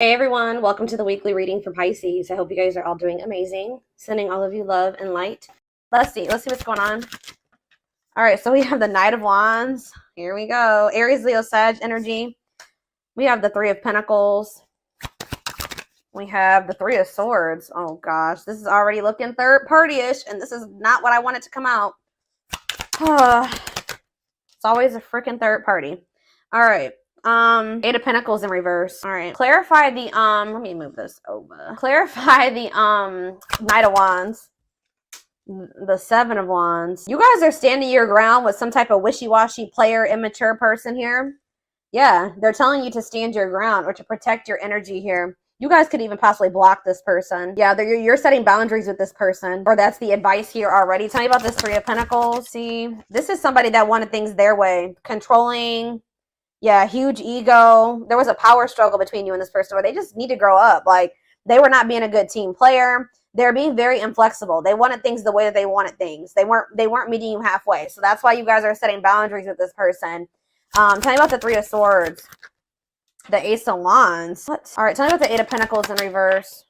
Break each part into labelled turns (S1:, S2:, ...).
S1: Hey everyone, welcome to the weekly reading for Pisces. I hope you guys are all doing amazing. Sending all of you love and light. Let's see what's going on. All right, so we have the Knight of Wands. Here we go. Aries, Leo, Sag energy. We have the Three of Pentacles. We have the Three of Swords. Oh gosh, this is already looking third party-ish, and this is not what I wanted to come out. It's always a freaking third party. All right. Eight of Pentacles in reverse. All right. Clarify the, let me move this over. Clarify the, Knight of Wands. The Seven of Wands. You guys are standing your ground with some type of wishy-washy player, immature person here. Yeah, they're telling you to stand your ground or to protect your energy here. You guys could even possibly block this person. Yeah, you're setting boundaries with this person, or that's the advice here already. Tell me about this Three of Pentacles. See, this is somebody that wanted things their way. Controlling. Yeah, huge ego. There was a power struggle between you and this person where they just need to grow up. Like, they were not being a good team player. They're being very inflexible. They wanted things the way that they wanted things. They weren't meeting you halfway. So that's why you guys are setting boundaries with this person. Tell me about the Three of Swords. The Ace of Wands. What? All right, tell me about the Eight of Pentacles in reverse.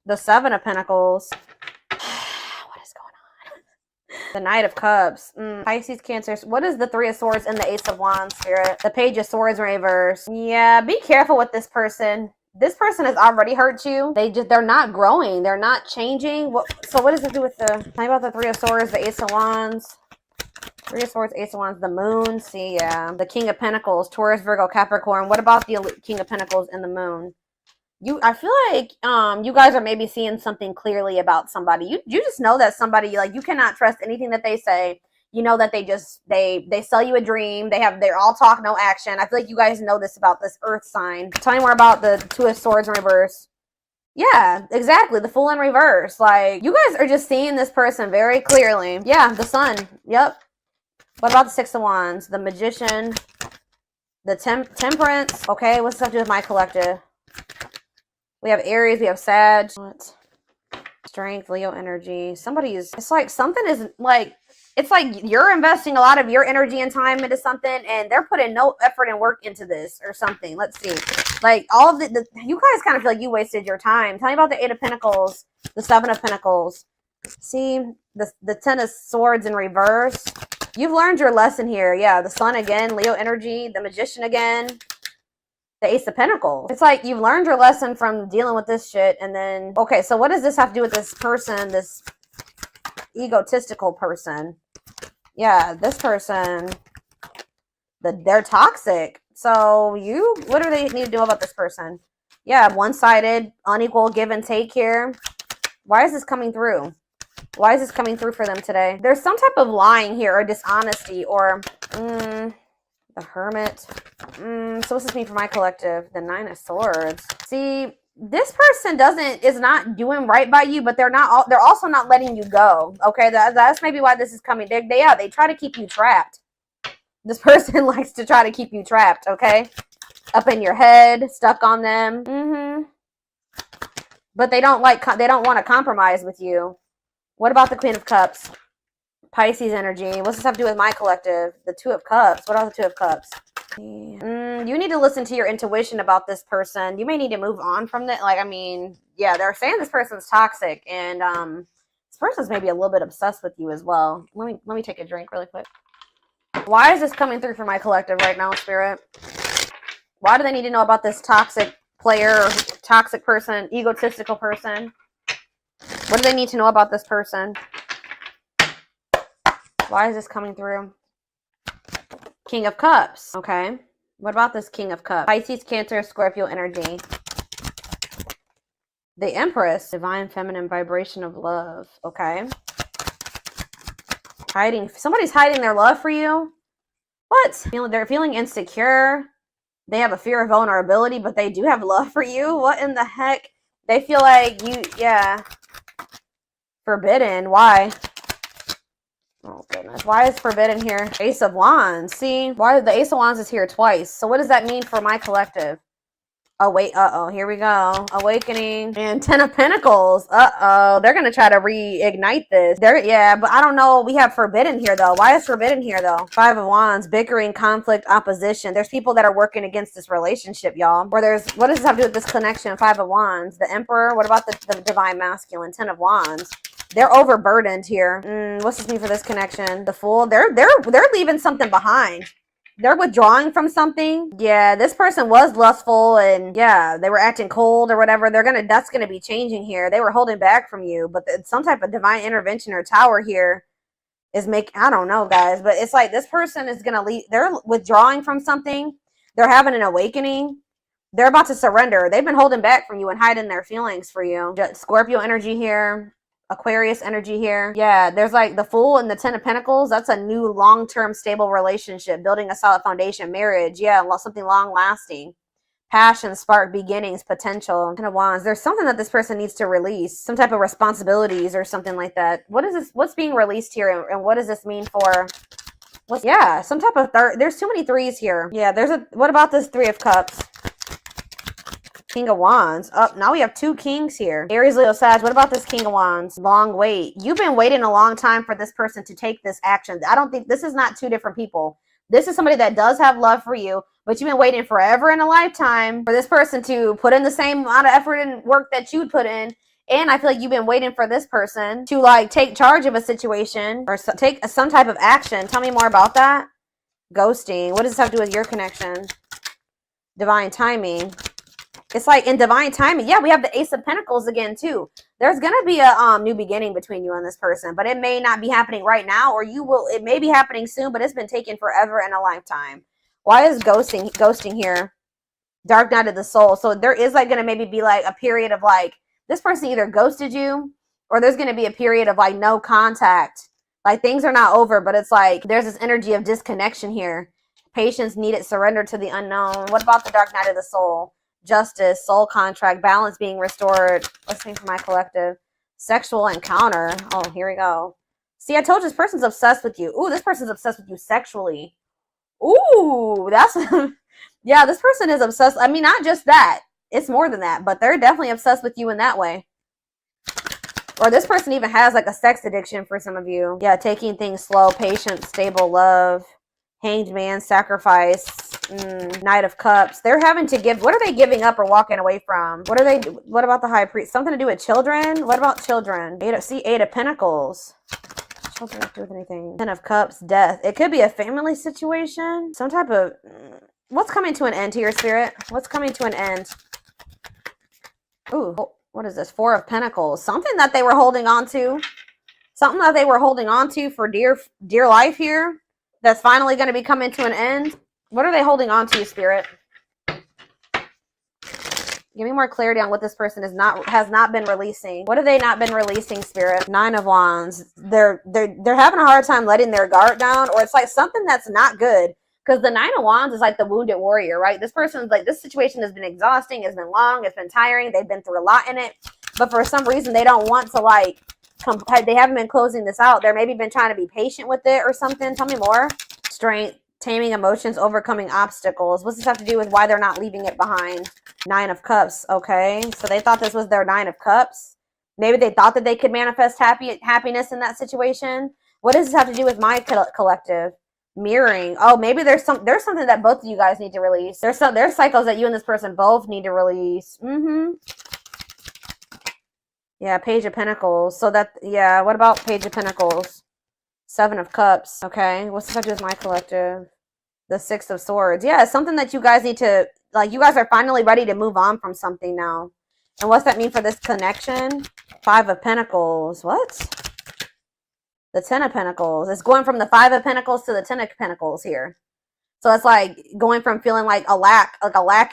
S1: The Seven of Pentacles. What is going on? The Knight of Cups. Pisces, Cancer. What is the Three of Swords and the Ace of Wands, Spirit? The Page of Swords in reverse. Yeah, be careful with this person. This person has already hurt you. They're not growing. They're not changing. So what does it do with the... Tell me about the Three of Swords, the Ace of Wands. Three of Swords, Ace of Wands, the Moon. See, yeah. The King of Pentacles, Taurus, Virgo, Capricorn. What about the King of Pentacles and the Moon? I feel like you guys are maybe seeing something clearly about somebody. You just know that somebody, like, you cannot trust anything that they say. You know that they sell you a dream. They're all talk, no action. I feel like you guys know this about this Earth sign. Tell me more about the Two of Swords in reverse. Yeah, exactly. The Fool in reverse. Like, you guys are just seeing this person very clearly. Yeah, the Sun. Yep. What about the Six of Wands? The Magician. The Temperance. Okay, what's this have to do with my collective? We have Aries. We have Sag. What? Strength, Leo energy. It's like something is like, it's like you're investing a lot of your energy and time into something, and they're putting no effort and work into this or something. Let's see. Like, all of you guys kind of feel like you wasted your time. Tell me about the Eight of Pentacles, the Seven of Pentacles. See, the Ten of Swords in reverse. You've learned your lesson here. Yeah, the Sun again, Leo energy, the Magician again, the Ace of Pentacles. It's like you've learned your lesson from dealing with this shit, and then, okay, so what does this have to do with this person, this egotistical person? Yeah, this person, they're toxic. So what do they need to do about this person? Yeah, one-sided, unequal give and take here. Why is this coming through? Why is this coming through for them today? There's some type of lying here or dishonesty or the Hermit. So what's this mean for my collective? The Nine of Swords. See, this person is not doing right by you, but they're also not letting you go. Okay, that's maybe why this is coming. They try to keep you trapped. This person likes to try to keep you trapped, okay? Up in your head, stuck on them. But they don't want to compromise with you. What about the Queen of Cups? Pisces energy. What's this have to do with my collective? The Two of Cups. What are the Two of Cups? You need to listen to your intuition about this person. You may need to move on from that. Like, I mean, yeah, they're saying this person's toxic, and this person's maybe a little bit obsessed with you as well. Let me take a drink really quick. Why is this coming through for my collective right now, Spirit? Why do they need to know about this toxic player, toxic person, egotistical person? What do they need to know about this person? Why is this coming through? King of Cups. Okay. What about this King of Cups? Pisces, Cancer, Scorpio energy. The Empress. Divine feminine vibration of love. Okay. Somebody's hiding their love for you. What? They're feeling insecure. They have a fear of vulnerability, but they do have love for you. What in the heck? They feel like yeah. Forbidden. Why? Oh, goodness. Why is forbidden here? Ace of Wands. See? Why the Ace of Wands is here twice. So what does that mean for my collective? Oh, wait. Uh-oh. Here we go. Awakening. And Ten of Pentacles. Uh-oh. They're going to try to reignite this. Yeah, but I don't know. We have Forbidden here, though. Why is Forbidden here, though? Five of Wands. Bickering, conflict, opposition. There's people that are working against this relationship, y'all. What does this have to do with this connection? Five of Wands. The Emperor. What about the Divine Masculine? Ten of Wands. They're overburdened here. What's this mean for this connection? The Fool. They're leaving something behind. They're withdrawing from something. Yeah, this person was lustful and yeah, they were acting cold or whatever. That's gonna be changing here. They were holding back from you, but some type of divine intervention or tower here is I don't know, guys, but it's like this person is gonna leave. They're withdrawing from something. They're having an awakening. They're about to surrender. They've been holding back from you and hiding their feelings for you. Scorpio energy here. Aquarius energy here. Yeah, there's like the Fool and the Ten of Pentacles. That's a new long-term stable relationship, building a solid foundation, marriage. Yeah, something long-lasting. Passion, spark, beginnings, potential. Ten of Wands. There's something that this person needs to release. Some type of responsibilities or something like that. What is this? What's being released here? And what does this mean for... Yeah, some type of there's too many threes here. Yeah, what about this Three of Cups? King of Wands. Oh, now we have two kings here. Aries, Leo, Sag. What about this King of Wands? Long wait. You've been waiting a long time for this person to take this action. I don't think this is not two different people. This is somebody that does have love for you, but you've been waiting forever in a lifetime for this person to put in the same amount of effort and work that you'd put in. And I feel like you've been waiting for this person to like take charge of a situation or take some type of action. Tell me more about that. Ghosting. What does this have to do with your connection? Divine timing. It's like in divine timing. Yeah, we have the Ace of Pentacles again, too. There's going to be a new beginning between you and this person, but it may not be happening right now, or it may be happening soon, but it's been taken forever and a lifetime. Why is ghosting here? Dark night of the soul. So there is like going to maybe be like a period of like, this person either ghosted you, or there's going to be a period of like no contact. Like things are not over, but it's like there's this energy of disconnection here. Patience needed, surrender to the unknown. What about the dark night of the soul? Justice, soul contract, balance being restored. Let's see for my collective. Sexual encounter. Oh, here we go. See, I told you this person's obsessed with you. Ooh, this person's obsessed with you sexually. Ooh, that's... yeah, this person is obsessed. I mean, not just that. It's more than that, but they're definitely obsessed with you in that way. Or this person even has like a sex addiction for some of you. Yeah, taking things slow, patient, stable love. Hanged man, sacrifice, Knight of Cups. They're having to give. What are they giving up or walking away from? What about the High Priest? Something to do with children? What about children? Eight of Pentacles. Children don't do with anything. Ten of Cups, death. It could be a family situation. Some type of... What's coming to an end here, Spirit? What's coming to an end? Ooh, what is this? Four of Pentacles. Something that they were holding on to. Something that they were holding on to for dear life here. That's finally going to be coming to an end. What are they holding on to, Spirit? Give me more clarity on what this person has not been releasing. What have they not been releasing, Spirit? Nine of Wands. They're having a hard time letting their guard down, or it's like something that's not good. Because the Nine of Wands is like the wounded warrior, right? This person's like, this situation has been exhausting, it's been long, it's been tiring, they've been through a lot in it. But for some reason, they don't want to like... They haven't been closing this out. They're maybe been trying to be patient with it or something. Tell me more. Strength, taming emotions, overcoming obstacles. What's this have to do with why they're not leaving it behind? Nine of Cups. Okay, so they thought this was their Nine of Cups. Maybe they thought that they could manifest happiness in that situation. What does this have to do with my collective? Mirroring. Oh, maybe there's something that both of you guys need to release. There's cycles that you and this person both need to release. Yeah, Page of Pentacles. So that, yeah, what about Page of Pentacles? Seven of Cups. Okay, what's this have to do with my collective? The Six of Swords. Yeah, it's something that you guys need to, like, you guys are finally ready to move on from something now. And what's that mean for this connection? Five of Pentacles. What? The Ten of Pentacles. It's going from the Five of Pentacles to the Ten of Pentacles here. So it's like going from feeling like a lack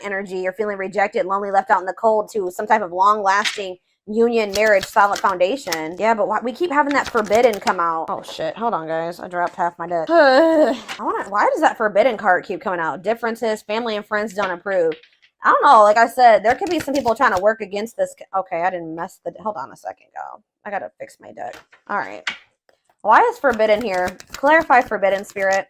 S1: energy, or feeling rejected, lonely, left out in the cold, to some type of long-lasting union, marriage, solid foundation. Yeah, but we keep having that forbidden come out. Oh shit, hold on guys, I dropped half my deck. Why does that forbidden card keep coming out? Differences, family and friends don't approve. I don't know, like I said, there could be some people trying to work against this. Okay, I didn't mess hold on a second, go. I gotta fix my deck. All right, why is forbidden here? Clarify forbidden, Spirit.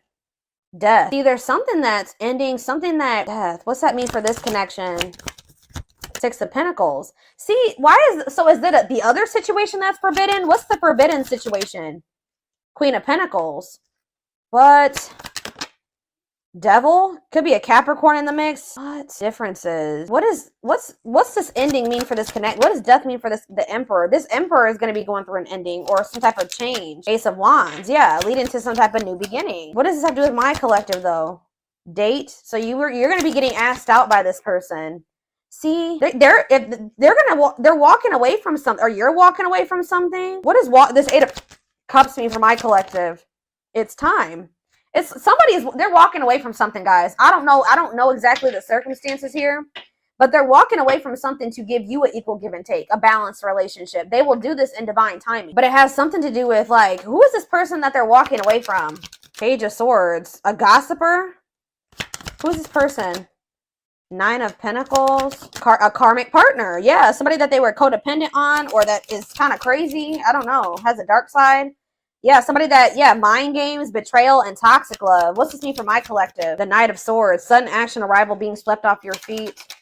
S1: Death. See, there's something that's ending, something that... Death. What's that mean for this connection? Six of Pentacles. See, why is it the other situation that's forbidden? What's the forbidden situation? Queen of Pentacles. What? Devil? Could be a Capricorn in the mix. What differences? What's this ending mean for this connect? What does death mean for the Emperor? This Emperor is going to be going through an ending or some type of change. Ace of Wands. Yeah, leading to some type of new beginning. What does this have to do with my collective though? Date. So you're going to be getting asked out by this person. See, they're walking away from something, or you're walking away from something. What does this Eight of Cups mean for my collective? It's time. They're walking away from something, guys. I don't know exactly the circumstances here, but they're walking away from something to give you an equal give and take, a balanced relationship. They will do this in divine timing, but it has something to do with, like, who is this person that they're walking away from? Page of Swords. A gossiper? Who's this person? Nine of Pentacles. A karmic partner. Yeah, somebody that they were codependent on, or that is kind of crazy. I don't know. Has a dark side. Yeah, somebody that, mind games, betrayal, and toxic love. What's this mean for my collective? The Knight of Swords. Sudden action, arrival, being swept off your feet.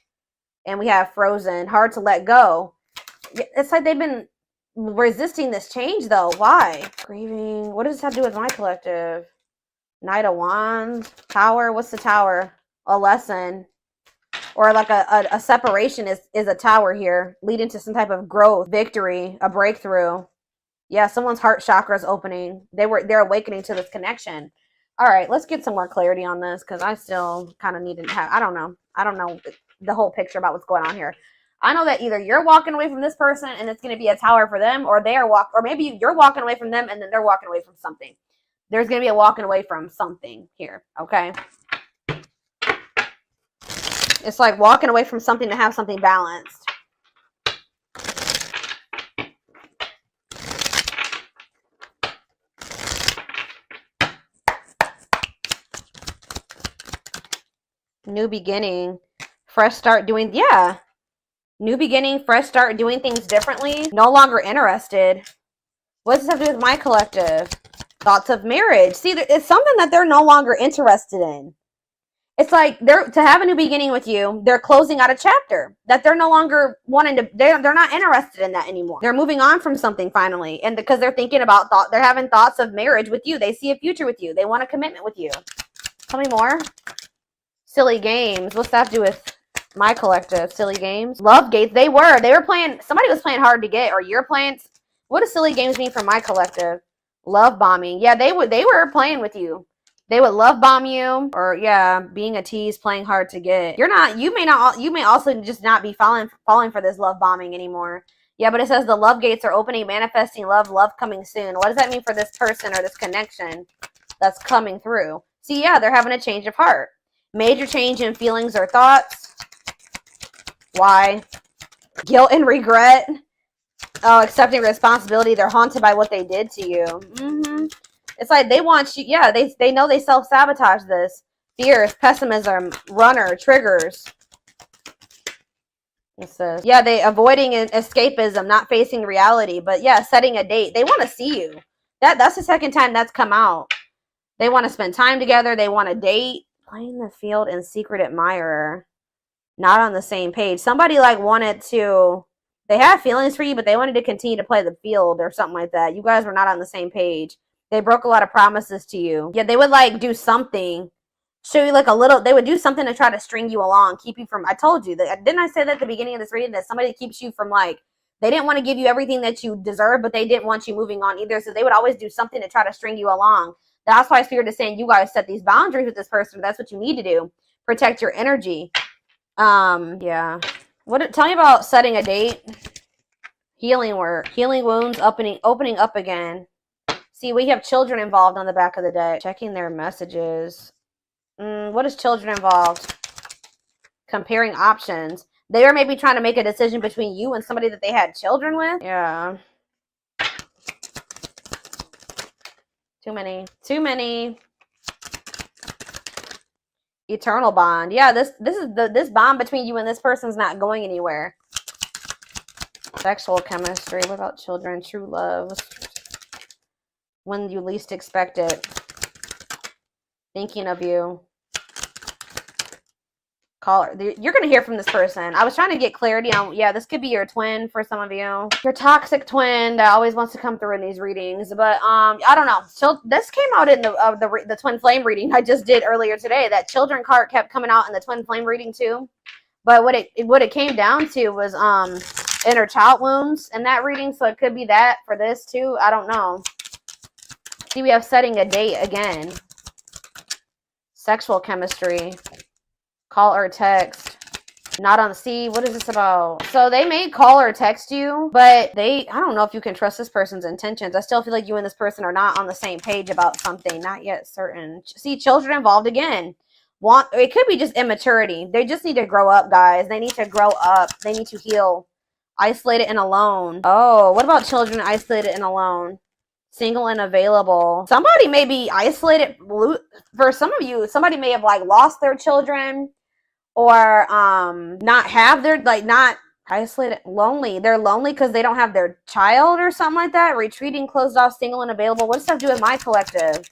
S1: And we have Frozen. Hard to let go. It's like they've been resisting this change, though. Why? Grieving. What does this have to do with my collective? Knight of Wands. Tower. What's the Tower? A lesson. Or like a separation is a tower here. Leading to some type of growth, victory, a breakthrough. Yeah, someone's heart chakra is opening. They're awakening to this connection. All right, let's get some more clarity on this, because I still kind of need to have, I don't know the whole picture about what's going on here. I know that either you're walking away from this person and it's going to be a tower for them, or or maybe you're walking away from them and then they're walking away from something. There's going to be a walking away from something here, okay? It's like walking away from something to have something balanced. New beginning, fresh start doing, new beginning, fresh start doing things differently. No longer interested. What does this have to do with my collective? Thoughts of marriage. See, it's something that they're no longer interested in. It's like to have a new beginning with you, they're closing out a chapter that they're no longer wanting to, they're not interested in that anymore. They're moving on from something finally. And because they're thinking about they're having thoughts of marriage with you. They see a future with you. They want a commitment with you. Tell me more. Silly games. What's that have to do with my collective? Silly games. Love gates. They were playing, somebody was playing hard to get, or you're playing. What does silly games mean for my collective? Love bombing. Yeah, they were playing with you. They would love bomb you, or being a tease, playing hard to get. You may also just not be falling for this love bombing anymore. Yeah, but it says the love gates are opening, manifesting love coming soon. What does that mean for this person or this connection that's coming through? See, they're having a change of heart. Major change in feelings or thoughts. Why? Guilt and regret. Oh, accepting responsibility. They're haunted by what they did to you. It's like they want you. Yeah, they know they self-sabotage this. Fears, pessimism, runner, triggers. It says, they avoiding escapism, not facing reality. But setting a date. They want to see you. That's the second time that's come out. They want to spend time together. They want to date. Playing the field and secret admirer. Not on the same page. Somebody wanted to, they have feelings for you, but they wanted to continue to play the field or something like that. You guys were not on the same page. They broke a lot of promises to you. Yeah, they would do something, show you they would do something to try to string you along, keep you from, I told you that, didn't I say that at the beginning of this reading, that somebody keeps you from they didn't want to give you everything that you deserve, but they didn't want you moving on either. So they would always do something to try to string you along. That's why Spirit is saying you guys set these boundaries with this person. That's what you need to do. Protect your energy. Tell me about setting a date. Healing work. Healing wounds, opening up again. See, we have children involved on the back of the deck. Checking their messages. What is children involved? Comparing options. They are maybe trying to make a decision between you and somebody that they had children with. Yeah. Too many. Eternal bond. Yeah, this bond between you and this person's not going anywhere. Sexual chemistry. What about children? True love. When you least expect it. Thinking of you. Caller, you're going to hear from this person. I was trying to get clarity on, yeah, this could be your twin for some of you. Your toxic twin that always wants to come through in these readings. But I don't know. So this came out in the twin flame reading I just did earlier today. That children card kept coming out in the twin flame reading too. But what it came down to was inner child wounds in that reading. So it could be that for this too. I don't know. See, we have setting a date again. Sexual chemistry. Call or text. Not on the sea. What is this about? So they may call or text you, but I don't know if you can trust this person's intentions. I still feel like you and this person are not on the same page about something. Not yet certain. See, children involved again. It could be just immaturity. They just need to grow up, guys. They need to grow up. They need to heal. Isolated and alone. Oh, what about children isolated and alone? Single and available. Somebody may be isolated. For some of you, somebody may have like lost their children. Or not have their, like, not isolated, lonely. They're lonely because they don't have their child or something like that. Retreating, closed off, single, and available. What does that have to do with my collective?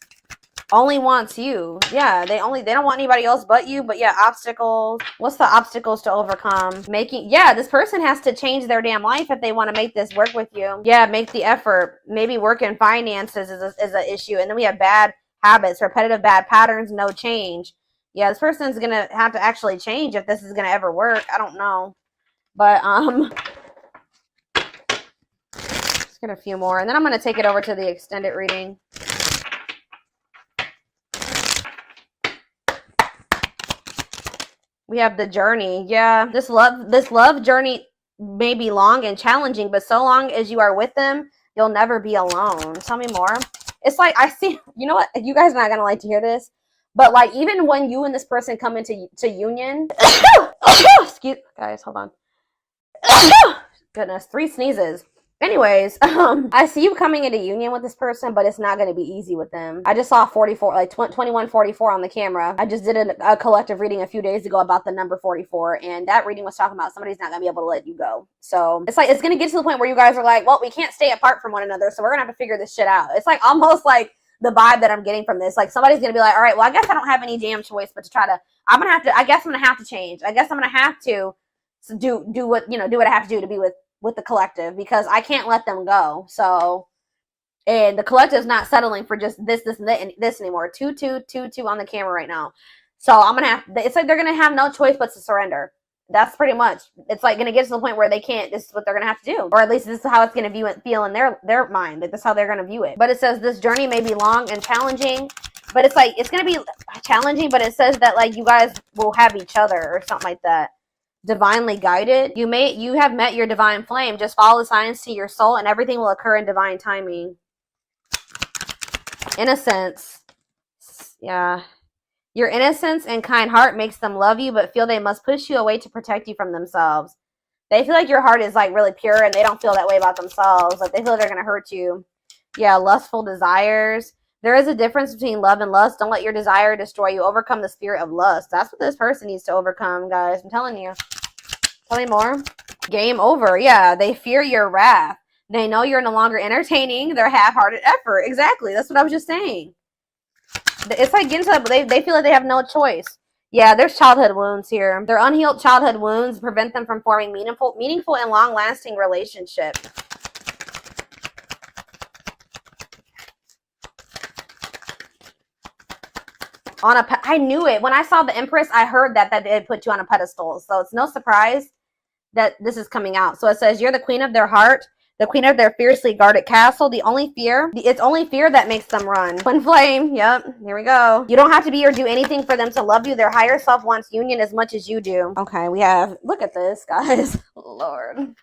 S1: Only wants you. Yeah, they don't want anybody else but you. But yeah, obstacles. What's the obstacles to overcome? This person has to change their damn life if they want to make this work with you. Yeah, make the effort. Maybe work in finances is an issue. And then we have bad habits, repetitive bad patterns, no change. Yeah, this person's going to have to actually change if this is going to ever work. I don't know. But, let's get a few more. And then I'm going to take it over to the extended reading. We have the journey. Yeah, this love journey may be long and challenging, but so long as you are with them, you'll never be alone. Tell me more. It's like, I see, you know what? You guys are not going to like to hear this. But like, even when you and this person come into union, excuse, guys, hold on. Goodness, 3 sneezes. Anyways, I see you coming into union with this person, but it's not going to be easy with them. I just saw 44, like 2144 on the camera. I just did a collective reading a few days ago about the number 44, and that reading was talking about somebody's not going to be able to let you go. So it's like, it's going to get to the point where you guys are like, well, we can't stay apart from one another, so we're going to have to figure this shit out. It's like almost like the vibe that I'm getting from this. Like, somebody's going to be like, all right, well, I guess I don't have any damn choice but to try to, I guess I'm going to have to change. I guess I'm going to have to do what, do what I have to do to be with the collective, because I can't let them go. So, and the collective's not settling for just this and this anymore. 2 on the camera right now. So I'm going to have, it's like they're going to have no choice but to surrender. That's pretty much, it's like going to get to the point where they can't, this is what they're going to have to do. Or at least this is how it's going to feel in their mind. Like, this is how they're going to view it. But it says this journey may be long and challenging, but it's like, it's going to be challenging, but it says that like you guys will have each other or something like that. Divinely guided. You have met your divine flame. Just follow the signs to your soul and everything will occur in divine timing. Innocence. Yeah. Your innocence and kind heart makes them love you, but feel they must push you away to protect you from themselves. They feel like your heart is like really pure and they don't feel that way about themselves. Like, they feel they're going to hurt you. Yeah, lustful desires. There is a difference between love and lust. Don't let your desire destroy you. Overcome the spirit of lust. That's what this person needs to overcome, guys. I'm telling you. Tell me more. Game over. Yeah, they fear your wrath. They know you're no longer entertaining their half-hearted effort. Exactly. That's what I was just saying. It's like getting to they feel like they have no choice. Yeah, there's childhood wounds here. Their unhealed childhood wounds prevent them from forming meaningful and long-lasting relationships. I knew it. When I saw the Empress, I heard that they put you on a pedestal. So it's no surprise that this is coming out. So it says, you're the queen of their heart, the queen of their fiercely guarded castle. It's only fear that makes them run. Twin flame. Yep. Here we go. You don't have to be or do anything for them to love you. Their higher self wants union as much as you do. Okay, we have, look at this, guys. Lord.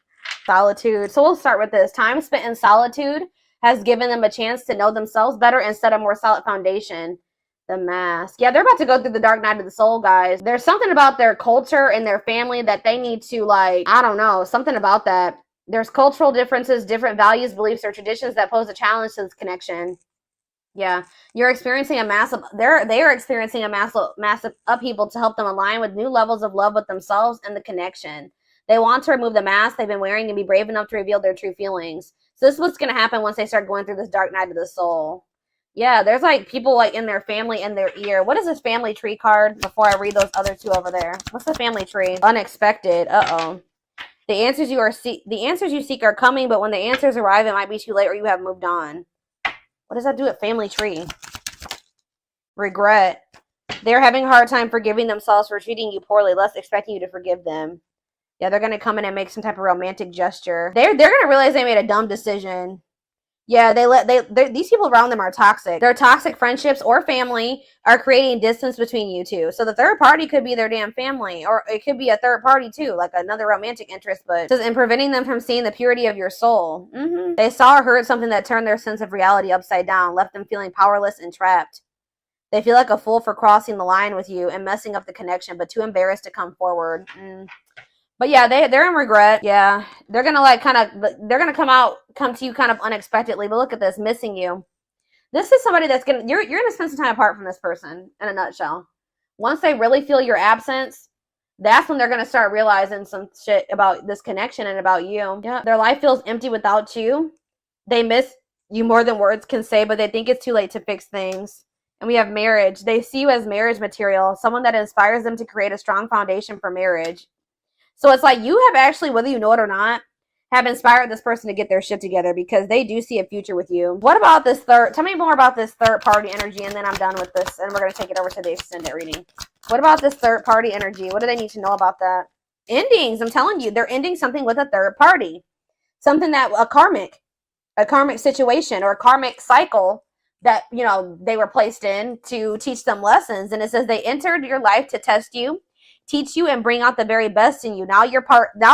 S1: Solitude. So we'll start with this. Time spent in solitude has given them a chance to know themselves better and set a more solid foundation. The mask. Yeah, they're about to go through the dark night of the soul, guys. There's something about their culture and their family that they need to, like, I don't know, something about that. There's cultural differences, different values, beliefs, or traditions that pose a challenge to this connection. Yeah, you're experiencing a massive, they are experiencing a massive upheaval to help them align with new levels of love with themselves and the connection. They want to remove the mask they've been wearing and be brave enough to reveal their true feelings. So this is what's going to happen once they start going through this dark night of the soul. Yeah, there's like people like in their family in their ear. What is this family tree card before I read those other two over there? What's the family tree? Unexpected. Uh-oh. The answers you seek are coming, but when the answers arrive, it might be too late or you have moved on. What does that do at family tree? Regret. They're having a hard time forgiving themselves for treating you poorly, less expecting you to forgive them. Yeah, they're gonna come in and make some type of romantic gesture. They're gonna realize they made a dumb decision. Yeah, these people around them are toxic. Their toxic friendships or family are creating distance between you two. So the third party could be their damn family, or it could be a third party too, like another romantic interest, but just in preventing them from seeing the purity of your soul. They saw or heard something that turned their sense of reality upside down, left them feeling powerless and trapped. They feel like a fool for crossing the line with you and messing up the connection, but too embarrassed to come forward. But yeah, they're in regret. Yeah, they're gonna like they're gonna come to you kind of unexpectedly. But look at this, missing you. This is somebody that's you're gonna spend some time apart from this person. In a nutshell, once they really feel your absence, that's when they're gonna start realizing some shit about this connection and about you. Yeah, their life feels empty without you. They miss you more than words can say, but they think it's too late to fix things. And we have marriage. They see you as marriage material, someone that inspires them to create a strong foundation for marriage. So it's like you have actually, whether you know it or not, have inspired this person to get their shit together because they do see a future with you. What about this tell me more about this third party energy, and then I'm done with this and we're going to take it over to the extended reading. What about this third party energy? What do they need to know about that? Endings. I'm telling you, they're ending something with a third party. Something that a karmic situation or a karmic cycle that, you know, they were placed in to teach them lessons. And it says they entered your life to test you, teach you, and bring out the very best in you. Now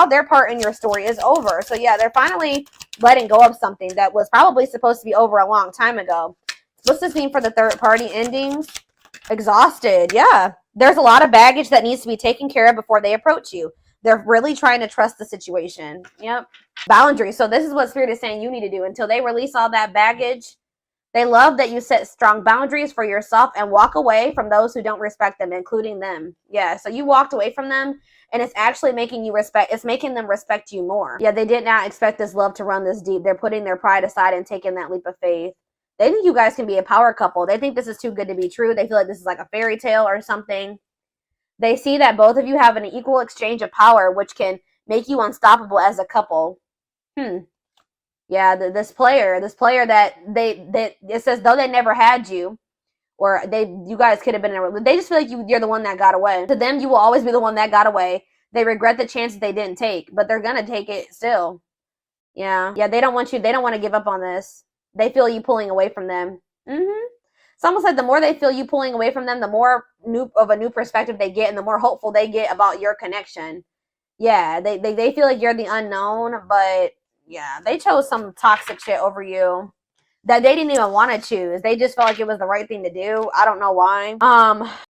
S1: their part in your story is over. So yeah, they're finally letting go of something that was probably supposed to be over a long time ago. What's this mean for the third party endings? Exhausted. Yeah, there's a lot of baggage that needs to be taken care of before they approach you. They're really trying to trust the situation. Yep. Boundaries. So this is what Spirit is saying you need to do until they release all that baggage. They love that you set strong boundaries for yourself and walk away from those who don't respect them, including them. Yeah, so you walked away from them, and it's actually making them respect you more. Yeah, they did not expect this love to run this deep. They're putting their pride aside and taking that leap of faith. They think you guys can be a power couple. They think this is too good to be true. They feel like this is like a fairy tale or something. They see that both of you have an equal exchange of power, which can make you unstoppable as a couple. Yeah, this player that it says though they never had you, or you guys could have been they just feel like you're the one that got away. To them, you will always be the one that got away. They regret the chances they didn't take, but they're gonna take it still. Yeah, they don't want to give up on this. They feel you pulling away from them. It's almost like the more they feel you pulling away from them, the more of a new perspective they get, and the more hopeful they get about your connection. Yeah, they feel like you're the unknown, but yeah, they chose some toxic shit over you that they didn't even want to choose. They just felt like it was the right thing to do. I don't know why.